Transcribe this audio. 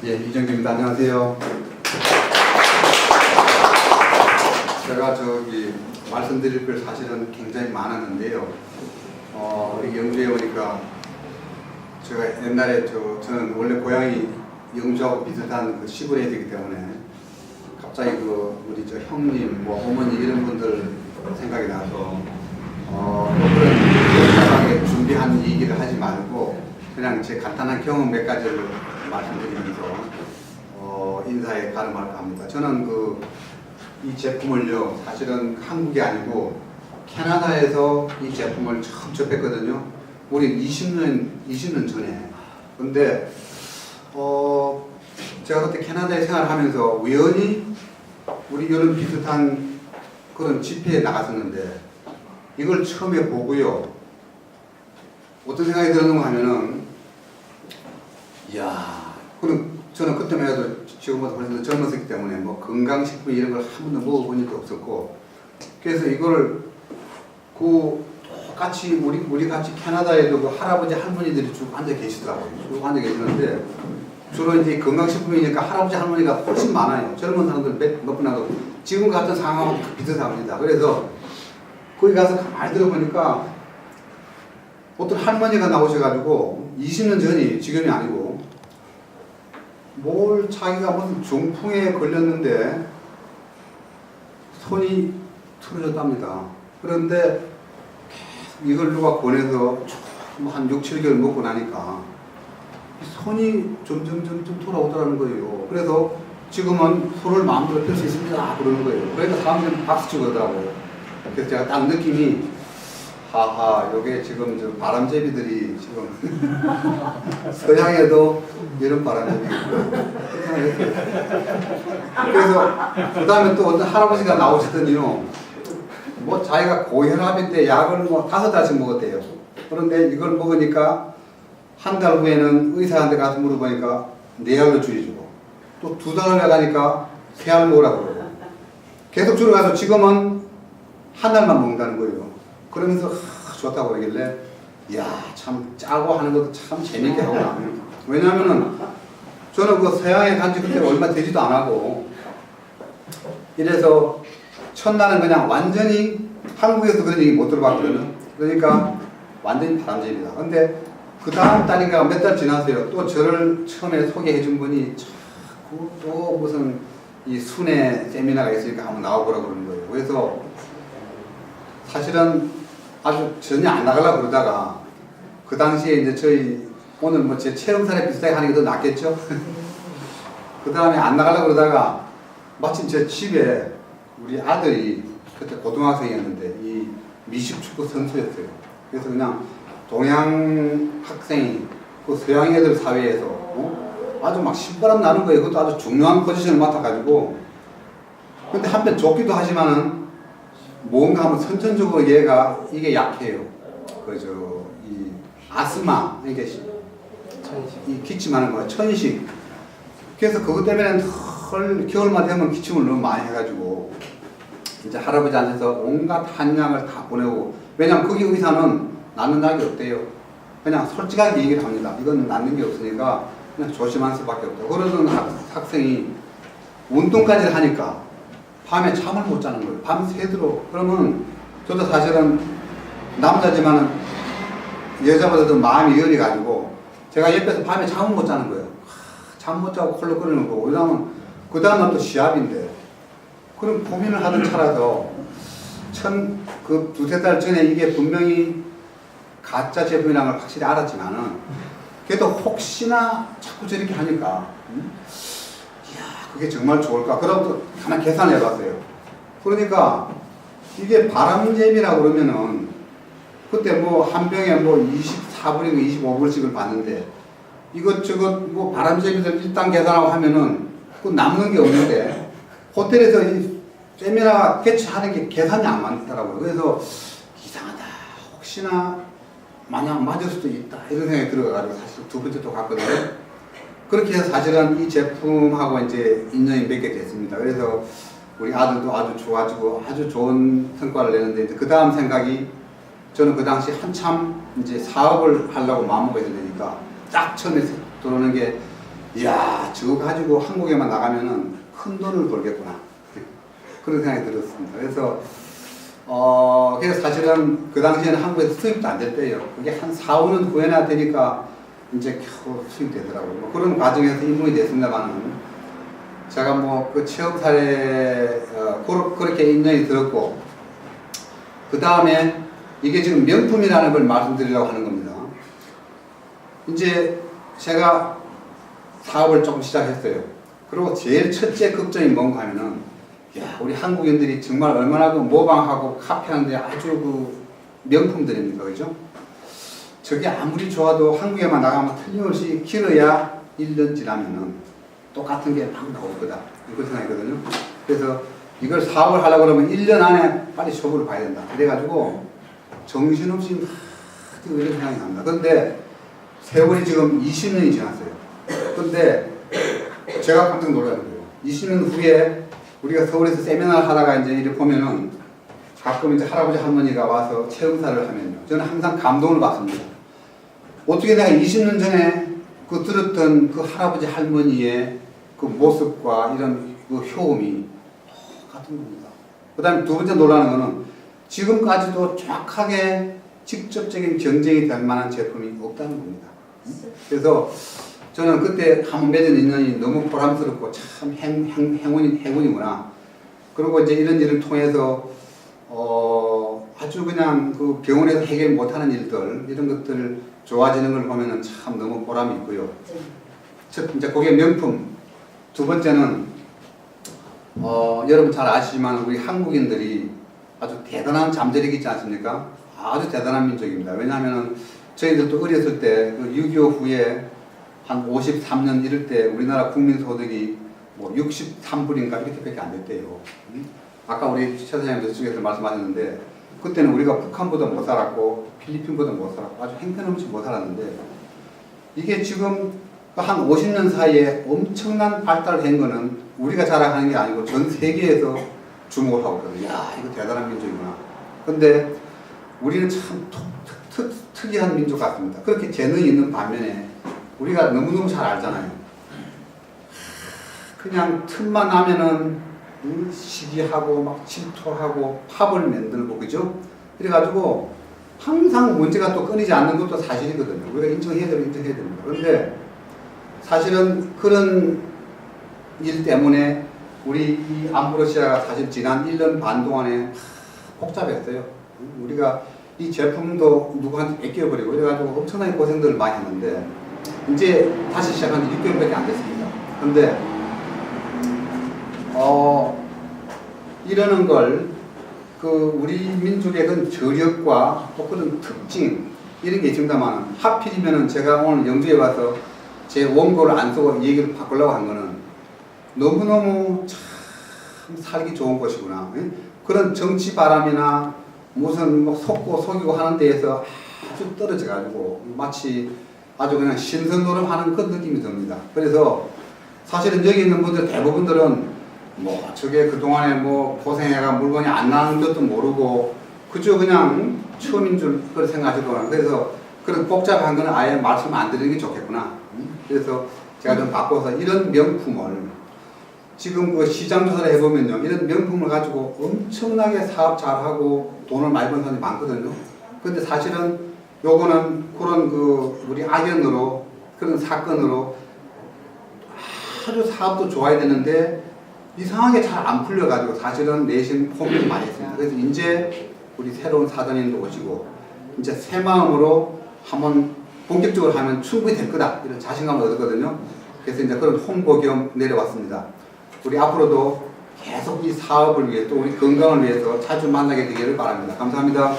예, 이정규입니다. 안녕하세요. 제가 말씀드릴 걸 사실은 굉장히 많았는데요. 우리 영주에 오니까 제가 옛날에 저는 원래 고향이 영주하고 비슷한 그 시골에 되기 때문에 갑자기 우리 형님, 어머니 이런 분들 생각이 나서 그런 준비한 얘기를 하지 말고 그냥 제 간단한 경험 몇 가지를 말씀드리면서 인사에 가름할까 합니다. 저는 이 제품을요, 사실은 한국이 아니고 캐나다에서 이 제품을 처음 접했거든요. 우리 20년 전에. 근데 제가 그때 캐나다에 생활하면서 우연히 우리 이런 비슷한 그런 집회에 나갔었는데 이걸 처음에 보고요. 어떤 생각이 드는가 하면은, 이야, 저는 그때만 해도 지금보다 훨씬 더 젊었기 때문에 건강식품 이런 걸 한 번도 먹어본 적도 없었고, 그래서 이걸 똑같이 우리 같이 캐나다에도 할아버지 할머니들이 쭉 앉아 계시더라고요. 쭉 앉아 계시는데 주로 이제 건강식품이니까 할아버지 할머니가 훨씬 많아요. 젊은 사람들 몇 분 하고 지금 같은 상황은 비슷합니다. 그래서 거기 가서 가만히 들어보니까 어떤 할머니가 나오셔가지고 20년 전이 지금이 아니고 자기가 무슨 중풍에 걸렸는데 손이 틀어졌답니다. 그런데 이걸 누가 권해서 한 6, 7개월 먹고 나니까 손이 점점 돌아오더라는 거예요. 그래서 지금은 손을 마음대로 펼 수 있습니다 그러는 거예요. 그러니까 사람들이 박수 치고 그러더라고요. 그래서 제가 딱 느낌이 하하, 요게 지금 바람제비들이 지금 서양에도 이런 바람제비 그래서 그 다음에 또 어떤 할아버지가 나오시더니요, 자기가 고혈압인데 약을 5달씩 먹었대요. 그런데 이걸 먹으니까 한 달 후에는 의사한테 가서 물어보니까 4알로 줄여주고 또 2달을 가니까 3알 먹으라고 그러고 계속 줄여가서 지금은 한 알만 먹는다는 거예요. 그러면서 좋다고 그러길래, 이야, 참 짜고 하는 것도 참 재밌게 하구나. 왜냐면은 저는 서양에 간지 그때 얼마 되지도 안 하고 이래서 첫날은 그냥 완전히 한국에서 그런 얘기 못 들어봤거든요. 그러니까 완전히 바람잡이다. 근데 그 다음 달인가 몇 달 지나서요. 또 저를 처음에 소개해 준 분이 자꾸 또 무슨 이 순회 세미나가 있으니까 한번 나와보라고 그러는 거예요. 그래서 사실은 아주 전혀 안 나가려고 그러다가 그 당시에 이제 오늘 제 체험사례 비슷하게 하는 게 더 낫겠죠? 그 다음에 안 나가려고 그러다가 마침 제 집에 우리 아들이 그때 고등학생이었는데 이 미식축구 선수였어요. 그래서 그냥 동양 학생이 서양 애들 사회에서 아주 막 신바람 나는 거예요. 그것도 아주 중요한 포지션을 맡아가지고. 근데 한편 좋기도 하지만은 뭔가 하면 선천적으로 이게 약해요. 이 아스마, 이게 이 기침하는 거야. 천식. 그래서 그것 때문에 겨울만 되면 기침을 너무 많이 해가지고 이제 할아버지한테서 온갖 한약을 다 보내고, 왜냐면 거기 의사는 낫는 약이 없대요. 그냥 솔직하게 얘기를 합니다. 이건 낫는 게 없으니까 그냥 조심할 수밖에 없다. 그러던 학생이 운동까지 하니까 밤에 잠을 못 자는 거예요. 밤새도록. 그러면 저도 사실은 남자지만은 여자보다도 마음이 열이가지고 제가 옆에서 밤에 잠을 못 자는 거예요. 잠 못 자고 콜록거리는 거고. 왜냐면 그 다음날 또 시합인데. 그럼 고민을 하던 차라서 두세 달 전에 이게 분명히 가짜 제품이라는 걸 확실히 알았지만은 그래도 혹시나 자꾸 저렇게 하니까 이야, 그게 정말 좋을까? 그럼 하나 계산해 봤어요. 그러니까 이게 바람잼이라고 그러면은 그때 한 병에 24불인가 25불씩을 받는데 이것저것 바람잼이들 일단 계산하고 하면은 그 남는 게 없는데 호텔에서 이 세미나 개최하는 게 계산이 안 맞더라고요. 그래서 이상하다. 혹시나 만약 맞을 수도 있다. 이런 생각이 들어가지고 사실 두 번째 또 갔거든요. 그렇게 해서 사실은 이 제품하고 이제 인연이 맺게 됐습니다. 그래서 우리 아들도 아주 좋아지고 아주 좋은 성과를 내는데 이제 그 다음 생각이 저는 그 당시 한참 이제 사업을 하려고 마음먹고 있으니까 딱 처음에 들어오는 게 이야, 저거 가지고 한국에만 나가면은 큰 돈을 벌겠구나. 그런 생각이 들었습니다. 그래서 사실은 그 당시에는 한국에서 수입도 안 될 때예요. 그게 한 4, 5년 후에나 되니까 이제 겨우 수입되더라고요. 뭐 그런 과정에서 입문이 됐습니다만은 제가 뭐 그 체험 사례 그렇게 인연이 들었고, 그 다음에 이게 지금 명품이라는 걸 말씀드리려고 하는 겁니다. 이제 제가 사업을 조금 시작했어요. 그리고 제일 첫째 걱정이 뭔가 하면은, 야, 우리 한국인들이 정말 얼마나 그 모방하고 카피하는데 아주 그 명품들입니까, 그죠? 저게 아무리 좋아도 한국에만 나가면 틀림없이 길어야 1년 지나면은 똑같은 게 막 나올 거다. 이렇게 생각했거든요. 그래서 이걸 사업을 하려고 그러면 1년 안에 빨리 쇼부를 봐야 된다. 그래가지고 정신없이 막 이런 생각이 납니다. 근데 세월이 지금 20년이 지났어요. 근데 제가 깜짝 놀라는 거예요. 20년 후에 우리가 서울에서 세미나를 하다가 이제 이렇게 보면은 가끔 이제 할아버지 할머니가 와서 체험사를 하면요. 저는 항상 감동을 받습니다. 어떻게 내가 20년 전에 그 들었던 그 할아버지 할머니의 그 모습과 이런 그 효험이 똑같은 겁니다. 그 다음에 두 번째 놀라는 거는 지금까지도 정확하게 직접적인 경쟁이 될 만한 제품이 없다는 겁니다. 그래서 저는 그때 한번 맺은 인연이 너무 보람스럽고 참 행운이구나. 그리고 이제 이런 일을 통해서 아주 그냥 그 병원에서 해결 못하는 일들, 이런 것들 좋아지는 걸 보면은 참 너무 보람이 있고요. 이제 그게 명품. 두 번째는 여러분 잘 아시지만 우리 한국인들이 아주 대단한 잠재력이 있지 않습니까? 아주 대단한 민족입니다. 왜냐하면 저희들도 어렸을 때 그 6.25 후에 한 53년 이럴 때 우리나라 국민소득이 뭐 63불인가 이렇게밖에 안 됐대요. 아까 우리 최 사장님도 저쪽에서 말씀하셨는데 그때는 우리가 북한보다 못 살았고 필리핀보다 못 살았고 아주 형편없이 못 살았는데 이게 지금 한 50년 사이에 엄청난 발달을 한 거는 우리가 자랑하는 게 아니고 전 세계에서 주목을 하고 있거든요. 야, 이거 대단한 민족이구나. 근데 우리는 참 특이한 민족 같습니다. 그렇게 재능이 있는 반면에 우리가 너무너무 잘 알잖아요. 그냥 틈만 나면은 시기하고 막 질투하고 팝을 만들고 그죠? 그래가지고 항상 문제가 또 끊이지 않는 것도 사실이거든요. 우리가 인정해야 됩니다. 그런데 사실은 그런 일 때문에 우리 이 안보러시아가 사실 지난 1년 반 동안에 복잡했어요. 우리가 이 제품도 누구한테 뺏겨버리고 그래가지고 엄청나게 고생들을 많이 했는데 이제 다시 시작한 지 6개월밖에 안 됐습니다. 근데 이러는 걸 그 우리 민족의 그런 저력과 또 그런 특징 이런 게 있습니다만 하필이면은 제가 오늘 영주에 와서 제 원고를 안 쓰고 이 얘기를 바꾸려고 한 거는 너무너무 참 살기 좋은 곳이구나. 그런 정치 바람이나 무슨 뭐 속고 속이고 하는 데에서 아주 떨어져 가지고 마치 아주 그냥 신선노름하는 그런 느낌이 듭니다. 그래서 사실은 여기 있는 분들 대부분들은 뭐 저게 그동안에 뭐 고생해가 물건이 안 나오는 것도 모르고 그저 그냥 처음인 줄 생각하실 거나 그래서 그런 복잡한 거는 아예 말씀 안 드리는 게 좋겠구나. 그래서 제가 좀 바꿔서 이런 명품을 지금 그 시장 조사를 해보면요. 이런 명품을 가지고 엄청나게 사업 잘하고 돈을 많이 버는 사람이 많거든요. 근데 사실은 요거는 그런 그 우리 악연으로 그런 사건으로 아주 사업도 좋아야 되는데 이상하게 잘 안 풀려가지고 사실은 내심 고민을 많이 했습니다. 그래서 이제 우리 새로운 사장님도 오시고 이제 새 마음으로 한번 본격적으로 하면 충분히 될 거다 이런 자신감을 얻었거든요. 그래서 이제 그런 홍보 겸 내려왔습니다. 우리 앞으로도 계속 이 사업을 위해 또 우리 건강을 위해서 자주 만나게 되기를 바랍니다. 감사합니다.